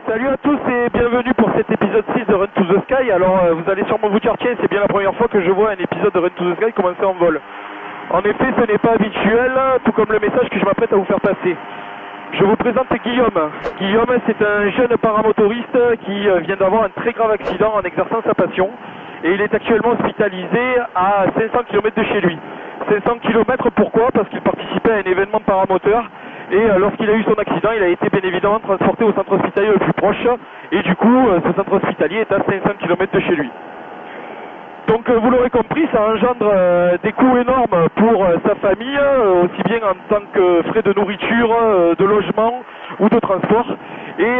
Salut à tous et bienvenue pour cet épisode 6 de Run to the Sky. Alors vous allez sûrement vous dire tiens, c'est bien la première fois que je vois un épisode de Run to the Sky commencer en vol. En effet, ce n'est pas habituel, tout comme le message que je m'apprête à vous faire passer. Je vous présente Guillaume. Guillaume, c'est un jeune paramotoriste qui vient d'avoir un très grave accident en exerçant sa passion. Et il est actuellement hospitalisé à 500 km de chez lui. 500 km pourquoi? Parce qu'il participait à un événement de paramoteur. Et lorsqu'il a eu son accident, il a été bien évidemment transporté au centre hospitalier le plus proche. Et du coup, ce centre hospitalier est à 500 km de chez lui. Donc vous l'aurez compris, ça engendre des coûts énormes pour sa famille, aussi bien en tant que frais de nourriture, de logement ou de transport. Et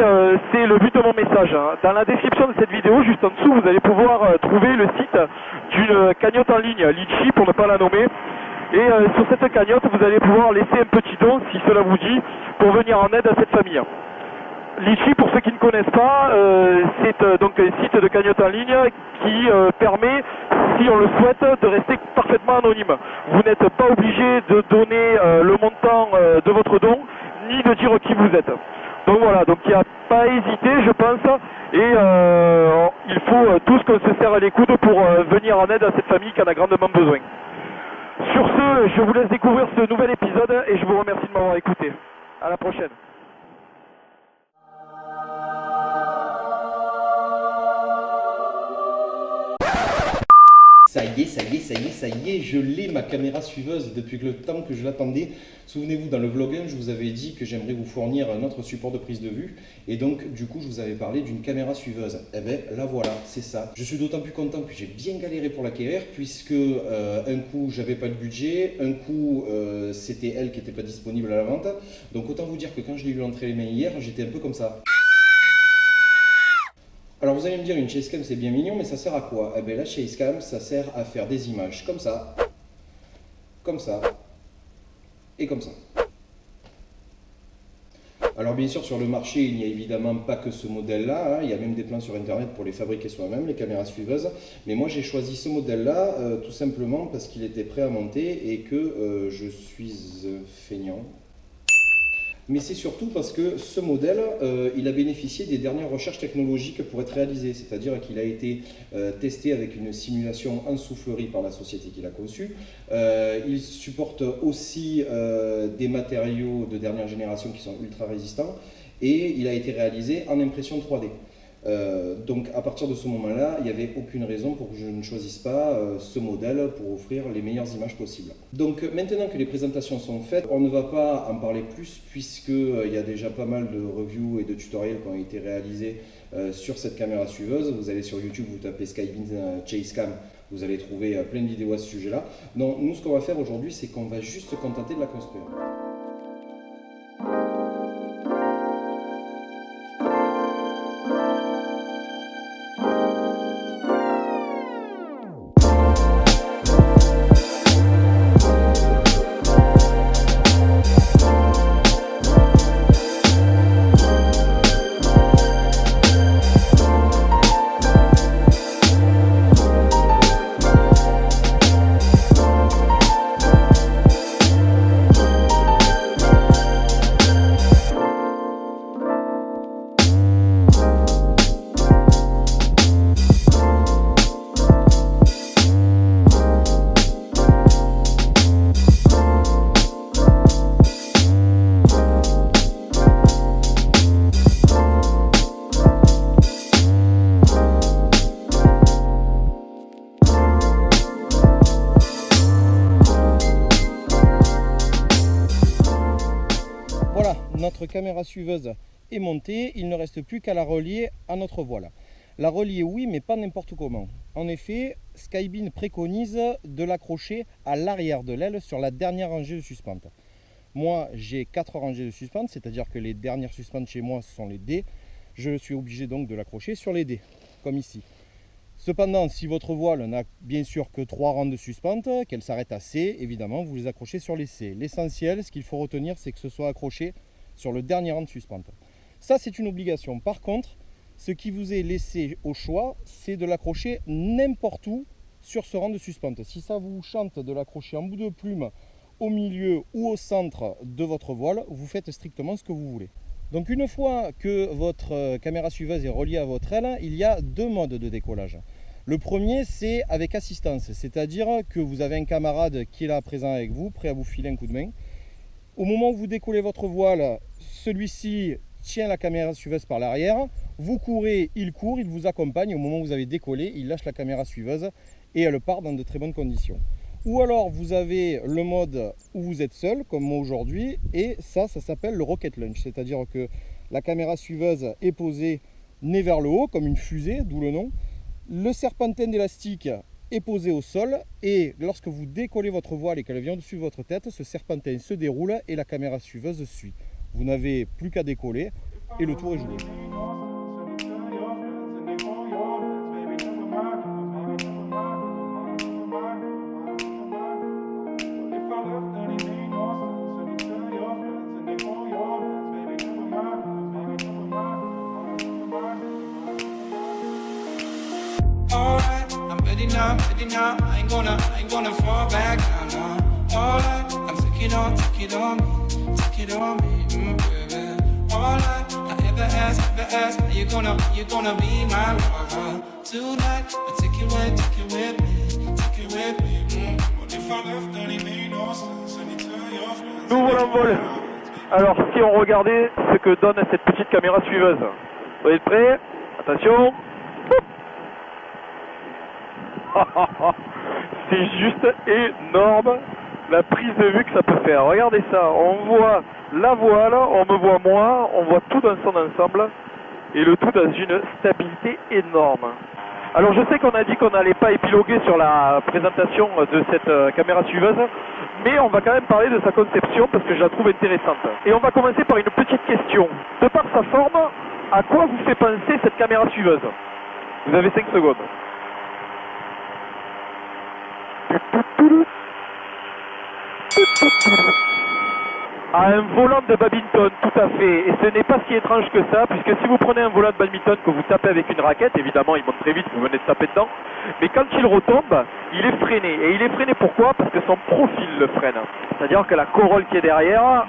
c'est le but de mon message. Dans la description de cette vidéo, juste en dessous, vous allez pouvoir trouver le site d'une cagnotte en ligne, Litchi pour ne pas la nommer. Et sur cette cagnotte, vous allez pouvoir laisser un petit don, si cela vous dit, pour venir en aide à cette famille. Litchi, pour ceux qui ne connaissent pas, c'est donc un site de cagnotte en ligne qui permet, si on le souhaite, de rester parfaitement anonyme. Vous n'êtes pas obligé de donner le montant de votre don, ni de dire qui vous êtes. Donc voilà, donc il n'y a pas à hésiter, je pense, et il faut tous qu'on se serre les coudes pour venir en aide à cette famille qui en a grandement besoin. Sur ce, je vous laisse découvrir ce nouvel épisode et je vous remercie de m'avoir écouté. À la prochaine. Ça y est, je l'ai, ma caméra suiveuse, depuis le temps que je l'attendais. Souvenez-vous, dans le vlog 1, je vous avais dit que j'aimerais vous fournir un autre support de prise de vue. Et donc, du coup, je vous avais parlé d'une caméra suiveuse. Eh bien, la voilà, c'est ça. Je suis d'autant plus content que j'ai bien galéré pour l'acquérir, puisque un coup, j'avais pas le budget, un coup, c'était elle qui n'était pas disponible à la vente. Donc, autant vous dire que quand je l'ai eu entrer les mains hier, j'étais un peu comme ça. Alors vous allez me dire, une chasecam c'est bien mignon, mais ça sert à quoi? Eh bien la chasecam, ça sert à faire des images comme ça, et comme ça. Alors bien sûr sur le marché, il n'y a évidemment pas que ce modèle-là, hein. Il y a même des plans sur internet pour les fabriquer soi-même, les caméras suiveuses. Mais moi j'ai choisi ce modèle-là tout simplement parce qu'il était prêt à monter et que je suis feignant. Mais c'est surtout parce que ce modèle, il a bénéficié des dernières recherches technologiques pour être réalisé, c'est-à-dire qu'il a été testé avec une simulation en soufflerie par la société qui l'a conçu. Il supporte aussi des matériaux de dernière génération qui sont ultra résistants et il a été réalisé en impression 3D. Donc à partir de ce moment-là, il n'y avait aucune raison pour que je ne choisisse pas ce modèle pour offrir les meilleures images possibles. Donc maintenant que les présentations sont faites, on ne va pas en parler plus puisqu'il y a déjà pas mal de reviews et de tutoriels qui ont été réalisés sur cette caméra suiveuse. Vous allez sur YouTube, vous tapez Skybeam Chasecam, vous allez trouver plein de vidéos à ce sujet-là. Donc nous, ce qu'on va faire aujourd'hui, c'est qu'on va juste se contenter de la construire. Voilà, notre caméra suiveuse est montée, il ne reste plus qu'à la relier à notre voile. La relier oui, mais pas n'importe comment. En effet, Skybeam préconise de l'accrocher à l'arrière de l'aile sur la dernière rangée de suspente. Moi, j'ai 4 rangées de suspente, c'est-à-dire que les dernières suspentes chez moi, ce sont les D. Je suis obligé donc de l'accrocher sur les D, comme ici. Cependant, si votre voile n'a bien sûr que 3 rangs de suspente, qu'elle s'arrête à C, évidemment, vous les accrochez sur les C. L'essentiel, ce qu'il faut retenir, c'est que ce soit accroché sur le dernier rang de suspente. Ça, c'est une obligation. Par contre, ce qui vous est laissé au choix, c'est de l'accrocher n'importe où sur ce rang de suspente. Si ça vous chante de l'accrocher en bout de plume, au milieu ou au centre de votre voile, vous faites strictement ce que vous voulez. Donc une fois que votre caméra suiveuse est reliée à votre aile, il y a deux modes de décollage. Le premier, c'est avec assistance, c'est-à-dire que vous avez un camarade qui est là présent avec vous, prêt à vous filer un coup de main. Au moment où vous décollez votre voile, celui-ci tient la caméra suiveuse par l'arrière. Vous courez, il court, il vous accompagne. Au moment où vous avez décollé, il lâche la caméra suiveuse et elle part dans de très bonnes conditions. Ou alors vous avez le mode où vous êtes seul, comme moi aujourd'hui, et ça s'appelle le rocket launch, c'est-à-dire que la caméra suiveuse est posée nez vers le haut, comme une fusée, d'où le nom. Le serpentin d'élastique est posé au sol, et lorsque vous décollez votre voile et qu'elle vient au-dessus de votre tête, ce serpentin se déroule et la caméra suiveuse suit. Vous n'avez plus qu'à décoller et le tour est joué. Now, I ain't gonna fall back now. All right, I'm take it on me, baby. All right, I ever ask, are you gonna be my lover tonight? I take it with me. What if I left, then it made no sense. And you tell your friends. Nous voilà en vol. Alors, si on regardait ce que donne cette petite caméra suiveuse. Vous êtes prêts? Attention. C'est juste énorme la prise de vue que ça peut faire. Regardez ça, on voit la voile, on me voit moi, on voit tout dans son ensemble et le tout dans une stabilité énorme. Alors je sais qu'on a dit qu'on n'allait pas épiloguer sur la présentation de cette caméra suiveuse, mais on va quand même parler de sa conception parce que je la trouve intéressante. Et on va commencer par une petite question. De par sa forme, à quoi vous fait penser cette caméra suiveuse? Vous avez 5 secondes. À un volant de badminton, tout à fait. Et ce n'est pas si étrange que ça, puisque si vous prenez un volant de badminton que vous tapez avec une raquette, évidemment il monte très vite, vous venez de taper dedans, mais quand il retombe, il est freiné. Et il est freiné pourquoi? Parce que son profil le freine. C'est-à-dire que la corolle qui est derrière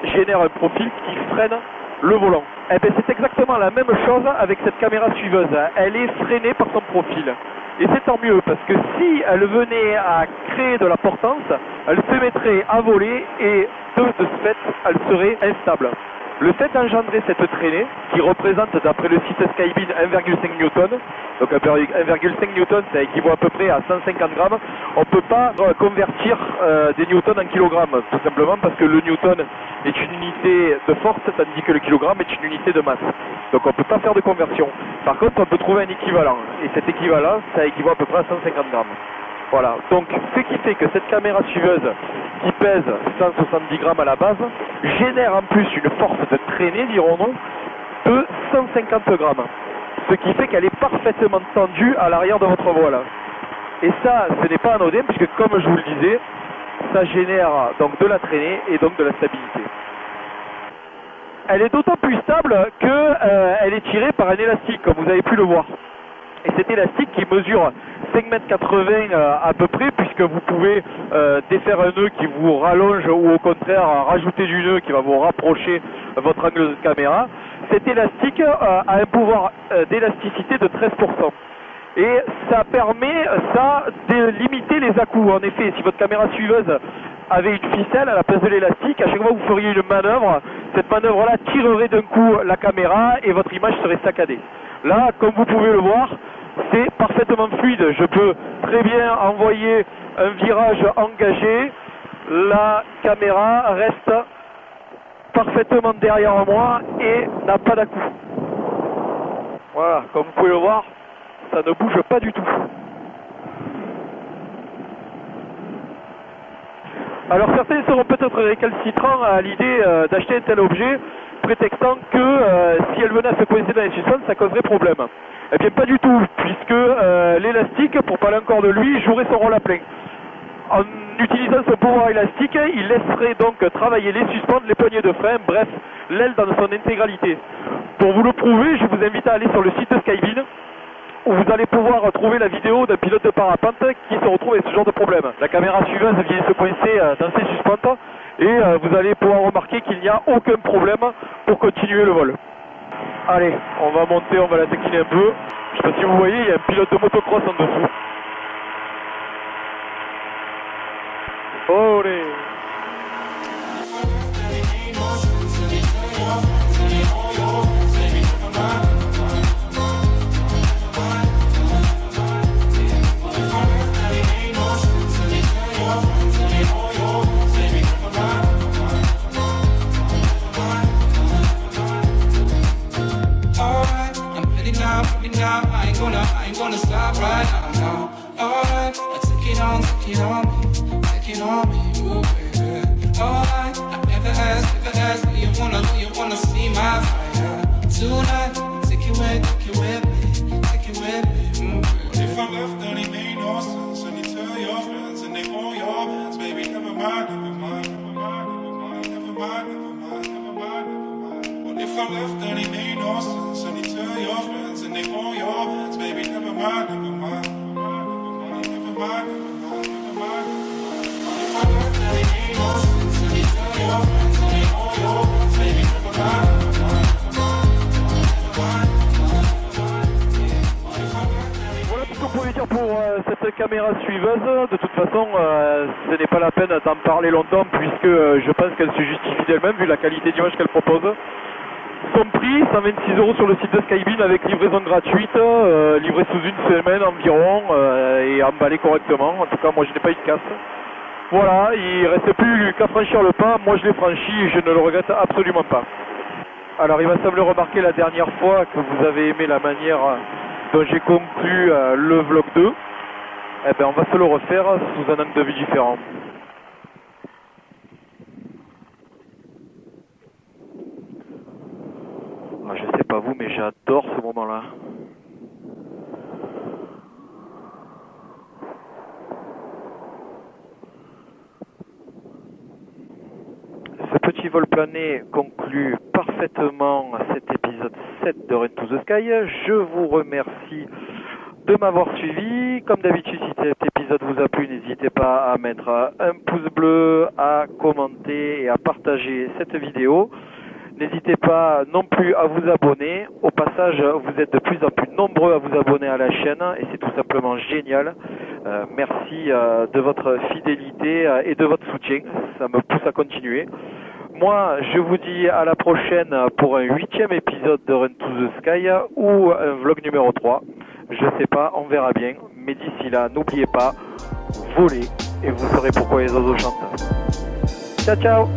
génère un profil qui freine le volant. Eh bien c'est exactement la même chose avec cette caméra suiveuse. Elle est freinée par son profil. Et c'est tant mieux, parce que si elle venait à créer de la portance, elle se mettrait à voler et de ce fait, elle serait instable. Le fait d'engendrer cette traînée, qui représente d'après le site Skybin 1,5 Newton, donc 1,5 Newton ça équivaut à peu près à 150 grammes, on ne peut pas convertir des newtons en kilogrammes, tout simplement parce que le newton est une unité de force, tandis que le kilogramme est une unité de masse. Donc on ne peut pas faire de conversion. Par contre, on peut trouver un équivalent, et cet équivalent, ça équivaut à peu près à 150 grammes. Voilà, donc ce qui fait que cette caméra suiveuse qui pèse 170 grammes à la base génère en plus une force de traînée, dirons-nous, de 150 grammes. Ce qui fait qu'elle est parfaitement tendue à l'arrière de votre voile. Et ça, ce n'est pas anodin puisque comme je vous le disais, ça génère donc de la traînée et donc de la stabilité. Elle est d'autant plus stable qu'elle est tirée par un élastique, comme vous avez pu le voir. Et cet élastique qui mesure 5,80 m à peu près, puisque vous pouvez défaire un nœud qui vous rallonge ou au contraire rajouter du nœud qui va vous rapprocher votre angle de caméra. Cet élastique a un pouvoir d'élasticité de 13%. Et ça permet de limiter les à-coups. En effet, si votre caméra suiveuse avait une ficelle à la place de l'élastique, à chaque fois que vous feriez une manœuvre, cette manœuvre-là tirerait d'un coup la caméra et votre image serait saccadée. Là, comme vous pouvez le voir, c'est parfaitement fluide. Je peux très bien envoyer un virage engagé. La caméra reste parfaitement derrière moi et n'a pas d'à-coup. Voilà, comme vous pouvez le voir, ça ne bouge pas du tout. Alors certains seront peut-être récalcitrants à l'idée d'acheter un tel objet, prétextant que si elle venait à se coincer dans les suspens, ça causerait problème. Eh bien pas du tout, puisque l'élastique, pour parler encore de lui, jouerait son rôle à plein. En utilisant son pouvoir élastique, il laisserait donc travailler les suspentes, les poignées de frein, bref, l'aile dans son intégralité. Pour vous le prouver, je vous invite à aller sur le site de Skybin, où vous allez pouvoir trouver la vidéo d'un pilote de parapente qui se retrouve avec ce genre de problème. La caméra suiveuse vient se coincer dans ses suspentes et vous allez pouvoir remarquer qu'il n'y a aucun problème pour continuer le vol. Allez, on va monter, on va la taquiner un peu. Je sais pas si vous voyez, il y a un pilote de motocross en dessous. Olé! I ain't gonna stop right now. Alright, take it on me, ooh baby. Alright, I never asked, do you wanna see my fire? Tonight, take it with me, ooh baby. If I left, then it made no sense, and you tell your friends, and they want your hands, baby, never mind. What if I left, then it made no sense, and you tell your friends, and they want your hands, baby, never mind. Voilà tout ce qu'on pouvait dire pour cette caméra suiveuse. De toute façon, ce n'est pas la peine d'en parler longtemps puisque je pense qu'elle se justifie d'elle-même vu la qualité d'image qu'elle propose. Son prix, 126 € sur le site de Skybeam avec livraison gratuite, livré sous une semaine environ et emballé correctement. En tout cas, moi je n'ai pas eu de casse. Voilà, il ne reste plus qu'à franchir le pas. Moi je l'ai franchi et je ne le regrette absolument pas. Alors il m'a semblé remarquer la dernière fois que vous avez aimé la manière dont j'ai conclu le vlog 2. Eh bien on va se le refaire sous un angle de vue différent. Je sais pas vous, mais j'adore ce moment-là. Ce petit vol plané conclut parfaitement cet épisode 7 de Run to the Sky. Je vous remercie de m'avoir suivi. Comme d'habitude, si cet épisode vous a plu, n'hésitez pas à mettre un pouce bleu, à commenter et à partager cette vidéo. N'hésitez pas non plus à vous abonner. Au passage, vous êtes de plus en plus nombreux à vous abonner à la chaîne et c'est tout simplement génial. Merci de votre fidélité et de votre soutien. Ça me pousse à continuer. Moi, je vous dis à la prochaine pour un 8e épisode de Run to the Sky ou un vlog numéro 3. Je sais pas, on verra bien. Mais d'ici là, n'oubliez pas, volez et vous saurez pourquoi les oiseaux chantent. Ciao, ciao!